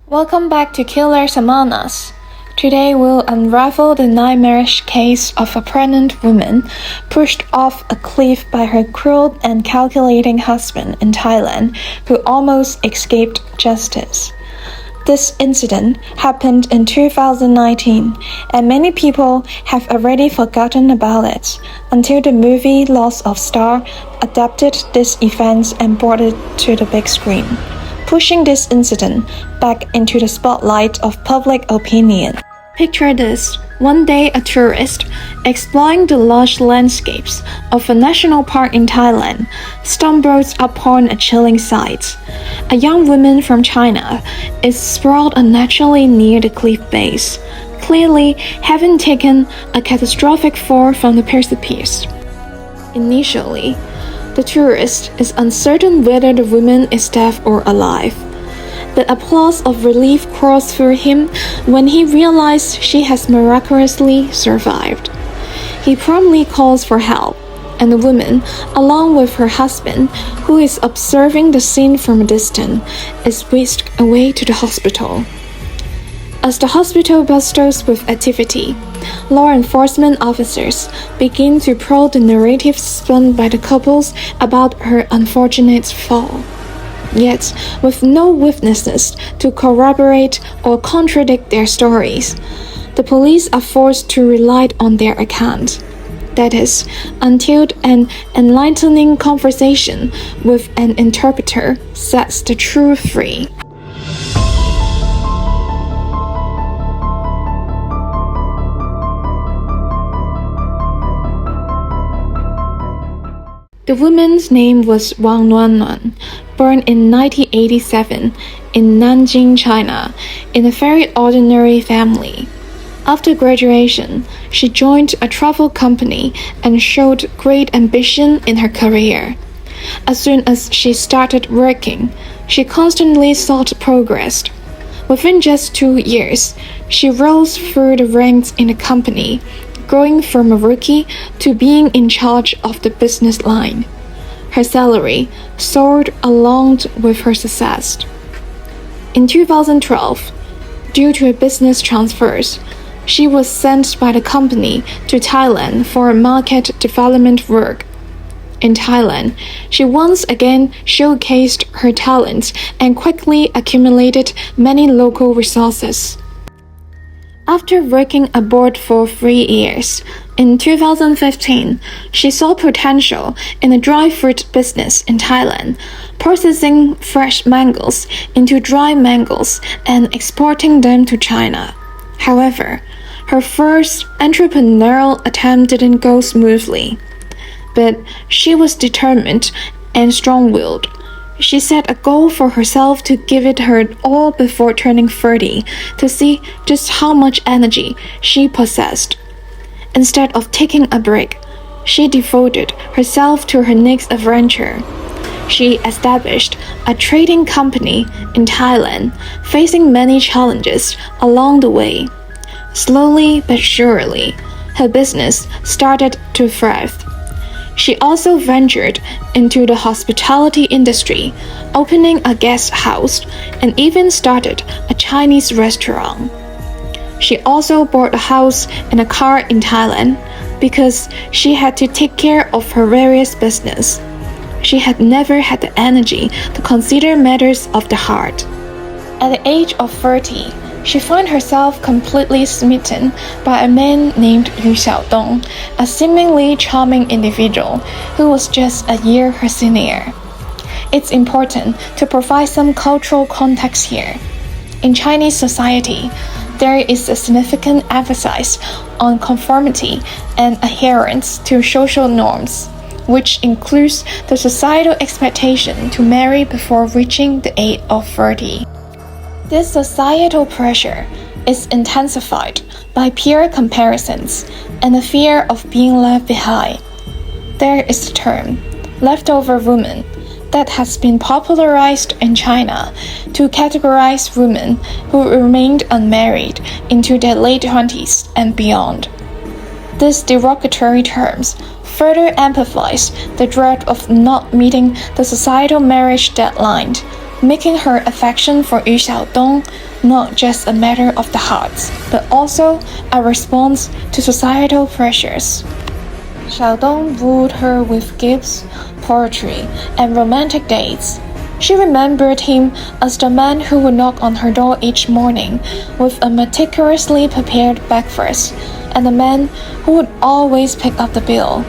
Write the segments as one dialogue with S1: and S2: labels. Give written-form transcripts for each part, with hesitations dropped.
S1: Welcome back to Killers Among Us. Today we'll unravel the nightmarish case of a pregnant woman pushed off a cliff by her cruel and calculating husband in Thailand who almost escaped justice. This incident happened in 2019, and many people have already forgotten about it until the movie Lost of Star adapted these events and brought it to the big screen, pushing this incident back into the spotlight of public opinion. Picture this. One day a tourist, exploring the lush landscapes of a national park in Thailand, stumbles upon a chilling sight. A young woman from China is sprawled unnaturally near the cliff base, clearly having taken a catastrophic fall from the precipice. Initially, the tourist is uncertain whether the woman is dead or alive. The applause of relief coursed through him when he realized she has miraculously survived. He promptly calls for help, and the woman, along with her husband, who is observing the scene from a distance, is whisked away to the hospital. As the hospital bustles with activity, law enforcement officers begin to probe the narrative spun by the couples about her unfortunate fall. Yet, with no witnesses to corroborate or contradict their stories, the police are forced to rely on their account. That is, until an enlightening conversation with an interpreter sets the truth free. The woman's name was Wang Nuannuan, born in 1987 in Nanjing, China, in a very ordinary family. After graduation, she joined a travel company and showed great ambition in her career. As soon as she started working, she constantly sought progress. Within just 2 years, she rose through the ranks in the company, growing from a rookie to being in charge of the business line. Her salary soared along with her success. In 2012, due to business transfers, she was sent by the company to Thailand for market development work. In Thailand, she once again showcased her talents and quickly accumulated many local resources. After working abroad for 3 years, in 2015, she saw potential in the dry fruit business in Thailand, processing fresh mangoes into dry mangoes and exporting them to China. However, her first entrepreneurial attempt didn't go smoothly, but she was determined and strong-willed. She set a goal for herself to give it her all before turning 30 to see just how much energy she possessed. Instead of taking a break, she devoted herself to her next adventure. She established a trading company in Thailand, facing many challenges along the way. Slowly but surely, her business started to thrive. She also ventured into the hospitality industry, opening a guest house and even started a Chinese restaurant. She also bought a house and a car in Thailand because she had to take care of her various business. She had never had the energy to consider matters of the heart. At the age of 30, she found herself completely smitten by a man named Liu Xiaodong, a seemingly charming individual who was just a year her senior. It's important to provide some cultural context here. In Chinese society, there is a significant emphasis on conformity and adherence to social norms, which includes the societal expectation to marry before reaching the age of 30. This societal pressure is intensified by peer comparisons and the fear of being left behind. There is the term, leftover woman, that has been popularized in China to categorize women who remained unmarried into their late 20s and beyond. These derogatory terms further amplifies the dread of not meeting the societal marriage deadline making her affection for Yu Xiaodong not just a matter of the heart, but also a response to societal pressures. Xiaodong wooed her with gifts, poetry, and romantic dates. She remembered him as the man who would knock on her door each morning with a meticulously prepared breakfast, and the man who would always pick up the bill.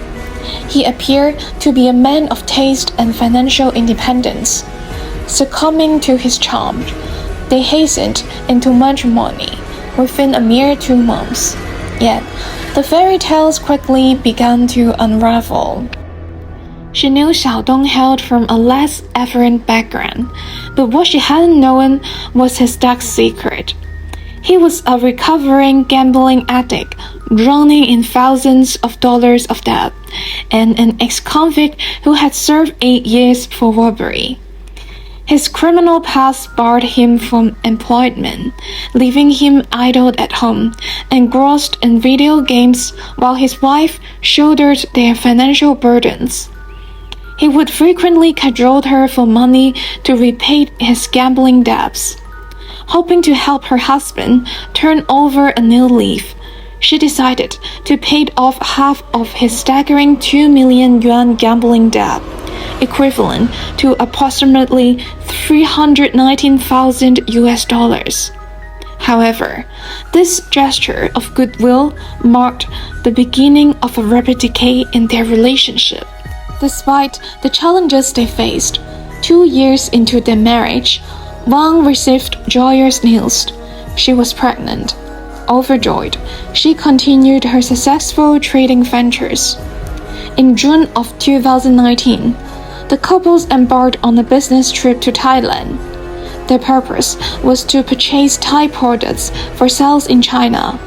S1: He appeared to be a man of taste and financial independence. Succumbing to his charm, they hastened into matrimony within a mere 2 months. Yet, the fairy tales quickly began to unravel. She knew Xiaodong hailed from a less affluent background, but what she hadn't known was his dark secret. He was a recovering gambling addict, drowning in thousands of dollars of debt, and an ex-convict who had served 8 years for robbery. His criminal past barred him from employment, leaving him idle at home, engrossed in video games while his wife shouldered their financial burdens. He would frequently cajole her for money to repay his gambling debts. Hoping to help her husband turn over a new leaf, she decided to pay off half of his staggering 2 million yuan gambling debt, equivalent to approximately 319,000 US dollars. However, this gesture of goodwill marked the beginning of a rapid decay in their relationship. Despite the challenges they faced, 2 years into their marriage, Wang received joyous news. She was pregnant. Overjoyed, she continued her successful trading ventures. In June of 2019, the couples embarked on a business trip to Thailand. Their purpose was to purchase Thai products for sales in China.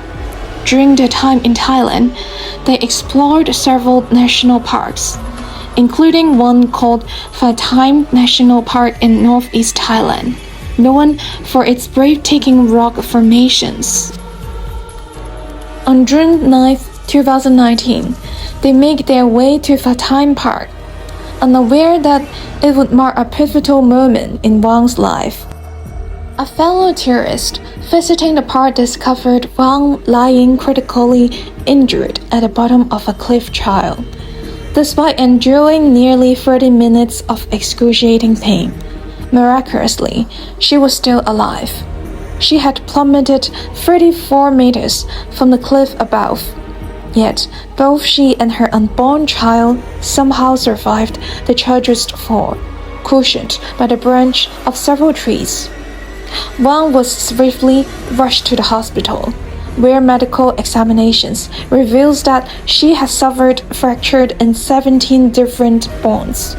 S1: During their time in Thailand, they explored several national parks, including one called Pha Thai National Park in northeast Thailand, known for its breathtaking rock formations. On June 9, 2019, they made their way to Pha Thai Park, unaware that it would mark a pivotal moment in Wang's life. A fellow tourist visiting the park discovered Wang lying critically injured at the bottom of a cliff trail. Despite enduring nearly 30 minutes of excruciating pain, miraculously, she was still alive. She had plummeted 34 meters from the cliff above. Yet, both she and her unborn child somehow survived the treacherous fall, cushioned by the branch of several trees. Wang was swiftly rushed to the hospital, where medical examinations revealed that she had suffered fractures in 17 different bones,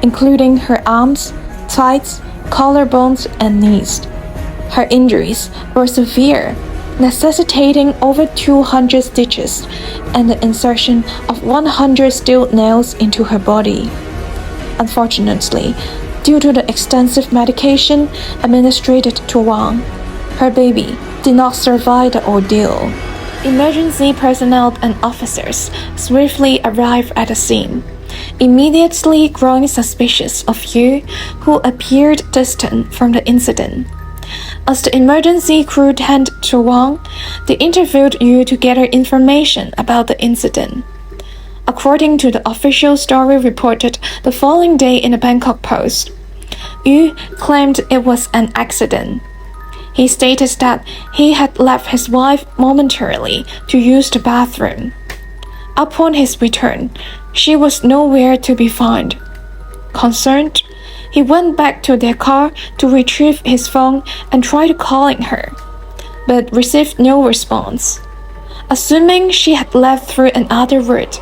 S1: including her arms, thighs, collarbones, and knees. Her injuries were severe, necessitating over 200 stitches and the insertion of 100 steel nails into her body. Unfortunately, due to the extensive medication administered to Wang, her baby did not survive the ordeal. Emergency personnel and officers swiftly arrived at the scene, immediately growing suspicious of Yu, who appeared distant from the incident. As the emergency crew tended to Wang, they interviewed Yu to gather information about the incident. According to the official story reported the following day in the Bangkok Post, Yu claimed it was an accident. He stated that he had left his wife momentarily to use the bathroom. Upon his return, she was nowhere to be found. Concerned, he went back to their car to retrieve his phone and tried calling her, but received no response. Assuming she had left through another route,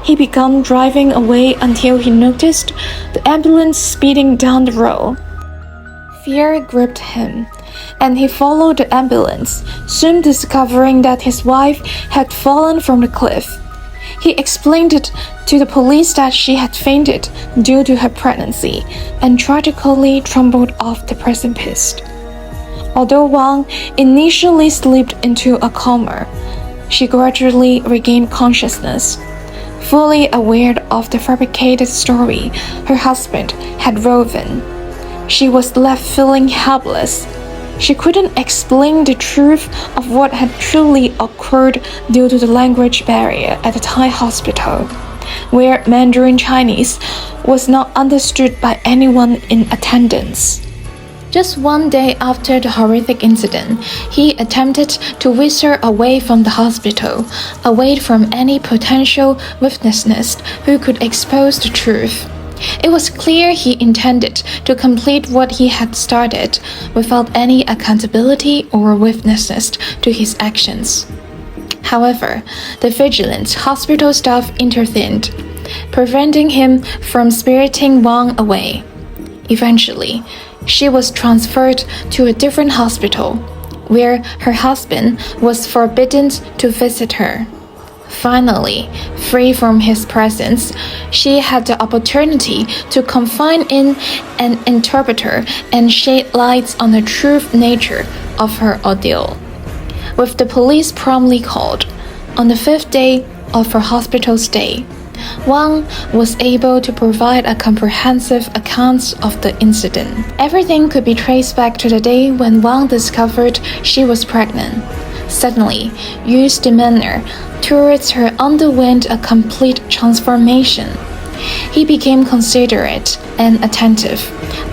S1: he began driving away until he noticed the ambulance speeding down the road. Fear gripped him, and he followed the ambulance, soon discovering that his wife had fallen from the cliff. He explained it to the police that she had fainted due to her pregnancy and tragically tumbled off the precipice. Although Wang initially slipped into a coma, she gradually regained consciousness. Fully aware of the fabricated story her husband had woven, she was left feeling helpless. She couldn't explain the truth of what had truly occurred due to the language barrier at the Thai hospital, where Mandarin Chinese was not understood by anyone in attendance. Just one day after the horrific incident, he attempted to whisk her away from the hospital, away from any potential witnesses who could expose the truth. It was clear he intended to complete what he had started, without any accountability or witnesses to his actions. However, the vigilant hospital staff intervened, preventing him from spiriting Wang away. Eventually, she was transferred to a different hospital, where her husband was forbidden to visit her. Finally, free from his presence, she had the opportunity to confide in an interpreter and shed light on the true nature of her ordeal. With the police promptly called, on the 5th day of her hospital stay, Wang was able to provide a comprehensive account of the incident. Everything could be traced back to the day when Wang discovered she was pregnant. Suddenly, Yu's demeanor towards her underwent a complete transformation. He became considerate and attentive,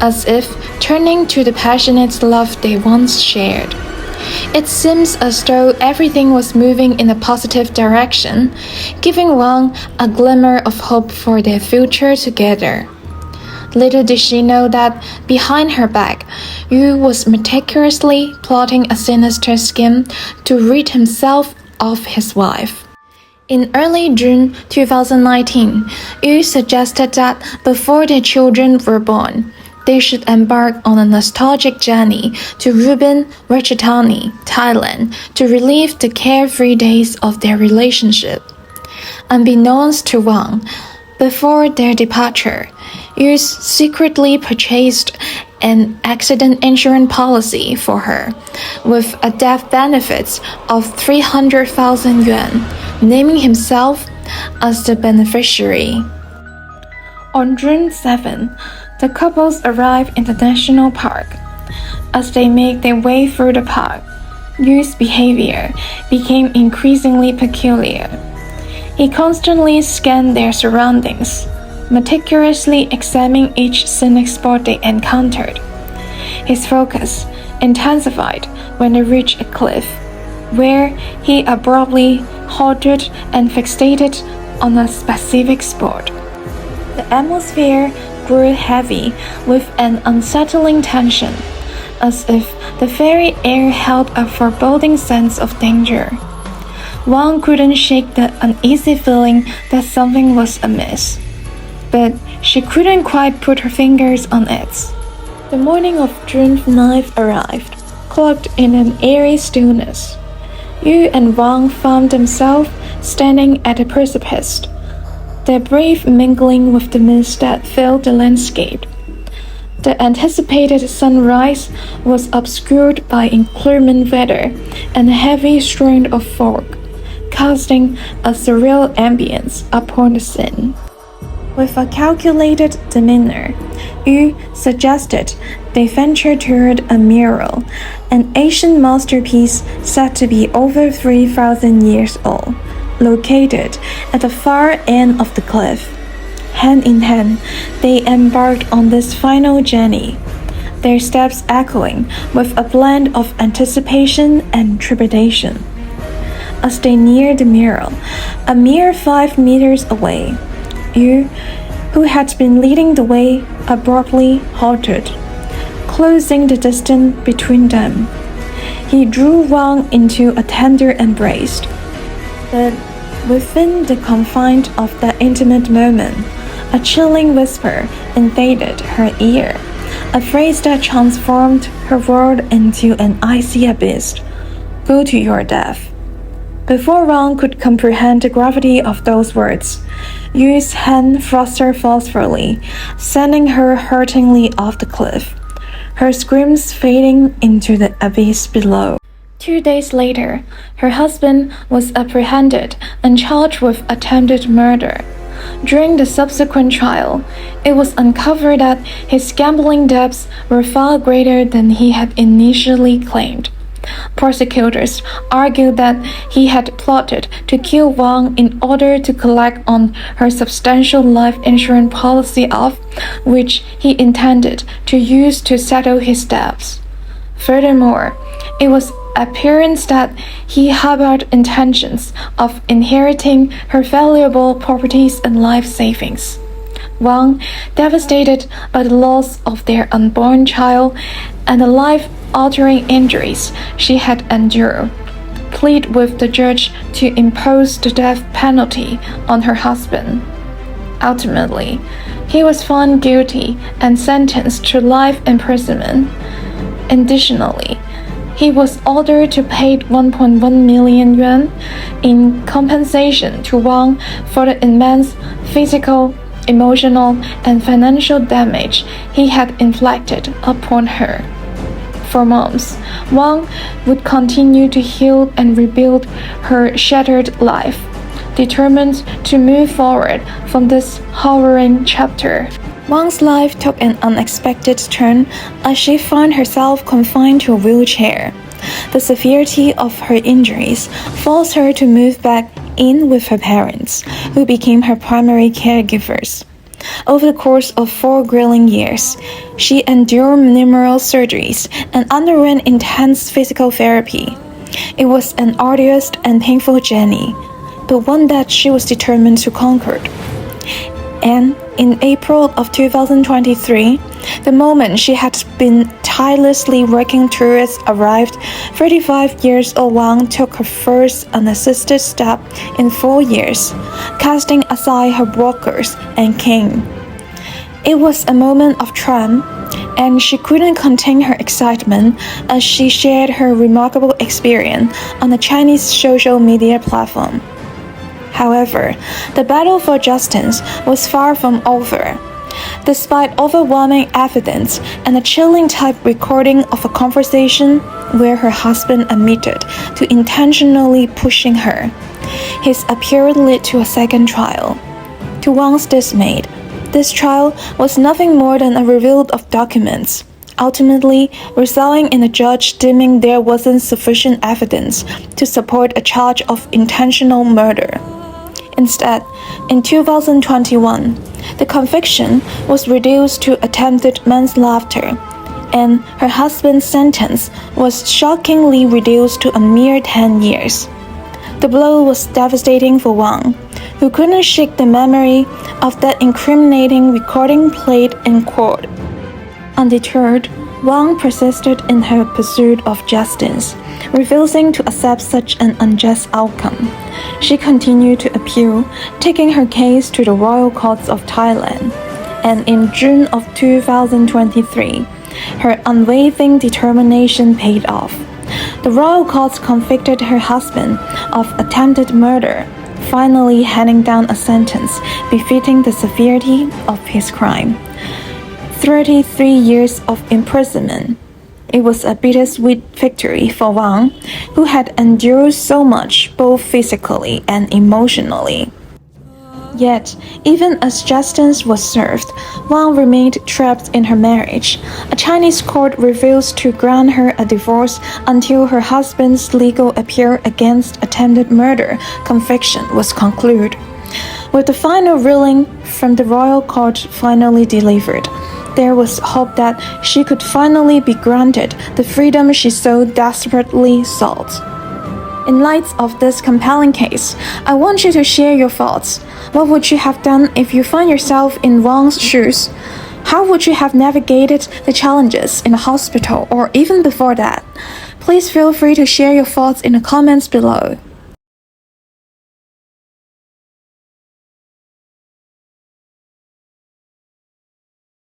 S1: as if turning to the passionate love they once shared. It seems as though everything was moving in a positive direction, giving Wang a glimmer of hope for their future together. Little did she know that behind her back, Yu was meticulously plotting a sinister scheme to rid himself of his wife. In early June 2019, Yu suggested that before their children were born, they should embark on a nostalgic journey to Ruben, Ratchathani, Thailand, to relive the carefree days of their relationship. Unbeknownst to Wang, before their departure, Yu secretly purchased an accident insurance policy for her, with a death benefit of 300,000 yuan, naming himself as the beneficiary. On June 7, the couples arrived in the national park. As they made their way through the park, Yu's behavior became increasingly peculiar. He constantly scanned their surroundings, meticulously examining each scenic spot they encountered. His focus intensified when they reached a cliff, where he abruptly halted and fixated on a specific spot. The atmosphere grew heavy with an unsettling tension, as if the very air held a foreboding sense of danger. Wang couldn't shake the uneasy feeling that something was amiss, but she couldn't quite put her fingers on it. The morning of June 9th arrived, cloaked in an eerie stillness. Yu and Wang found themselves standing at a precipice, their breath mingling with the mist that filled the landscape. The anticipated sunrise was obscured by inclement weather and a heavy strain of fog, casting a surreal ambience upon the scene. With a calculated demeanor, Yu suggested they venture toward a mural, an ancient masterpiece said to be over 3,000 years old, located at the far end of the cliff. Hand in hand, they embarked on this final journey, their steps echoing with a blend of anticipation and trepidation. As they neared the mural, a mere 5 meters away, Yu, who had been leading the way, abruptly halted, closing the distance between them. He drew Wang into a tender embrace. But within the confines of that intimate moment, a chilling whisper invaded her ear, a phrase that transformed her world into an icy abyss. "Go to your death." Before Wang could comprehend the gravity of those words, Yu's hand thrust her forcefully, sending her hurtingly off the cliff, her screams fading into the abyss below. 2 days later, her husband was apprehended and charged with attempted murder. During the subsequent trial, it was uncovered that his gambling debts were far greater than he had initially claimed. Prosecutors argued that he had plotted to kill Wang in order to collect on her substantial life insurance policy of which he intended to use to settle his debts. Furthermore, it was apparent that he harbored intentions of inheriting her valuable properties and life savings. Wang, devastated by the loss of their unborn child and the life-altering injuries she had endured, pleaded with the judge to impose the death penalty on her husband. Ultimately, he was found guilty and sentenced to life imprisonment. Additionally, he was ordered to pay 1.1 million yuan in compensation to Wang for the immense physical, emotional, and financial damage he had inflicted upon her. For months, Wang would continue to heal and rebuild her shattered life, determined to move forward from this harrowing chapter. Wang's life took an unexpected turn as she found herself confined to a wheelchair. The severity of her injuries forced her to move back in with her parents, who became her primary caregivers. Over the course of 4 grueling years, she endured numerous surgeries and underwent intense physical therapy. It was an arduous and painful journey, but one that she was determined to conquer. And in April of 2023, the moment she had been tirelessly working towards arrived, 35-year-old Wang took her first unassisted step in 4 years, casting aside her brokers and cane. It was a moment of triumph, and she couldn't contain her excitement as she shared her remarkable experience on a Chinese social media platform. However, the battle for justice was far from over. Despite overwhelming evidence and a chilling type recording of a conversation where her husband admitted to intentionally pushing her, his appearance led to a second trial. To Wang's dismay, this trial was nothing more than a review of documents, ultimately resulting in the judge deeming there wasn't sufficient evidence to support a charge of intentional murder. Instead, in 2021, the conviction was reduced to attempted manslaughter, and her husband's sentence was shockingly reduced to a mere 10 years. The blow was devastating for Wang, who couldn't shake the memory of that incriminating recording played in court. Undeterred, Wang persisted in her pursuit of justice, refusing to accept such an unjust outcome. She continued to appeal, taking her case to the royal courts of Thailand, and in June of 2023, her unwavering determination paid off. The royal courts convicted her husband of attempted murder, finally handing down a sentence befitting the severity of his crime. 33 years of imprisonment. It was a bittersweet victory for Wang, who had endured so much both physically and emotionally. Yet, even as justice was served, Wang remained trapped in her marriage. A Chinese court refused to grant her a divorce until her husband's legal appeal against attempted murder conviction was concluded. With the final ruling from the royal court finally delivered, there was hope that she could finally be granted the freedom she so desperately sought. In light of this compelling case, I want you to share your thoughts. What would you have done if you found yourself in Wang's shoes? How would you have navigated the challenges in the hospital or even before that? Please feel free to share your thoughts in the comments below.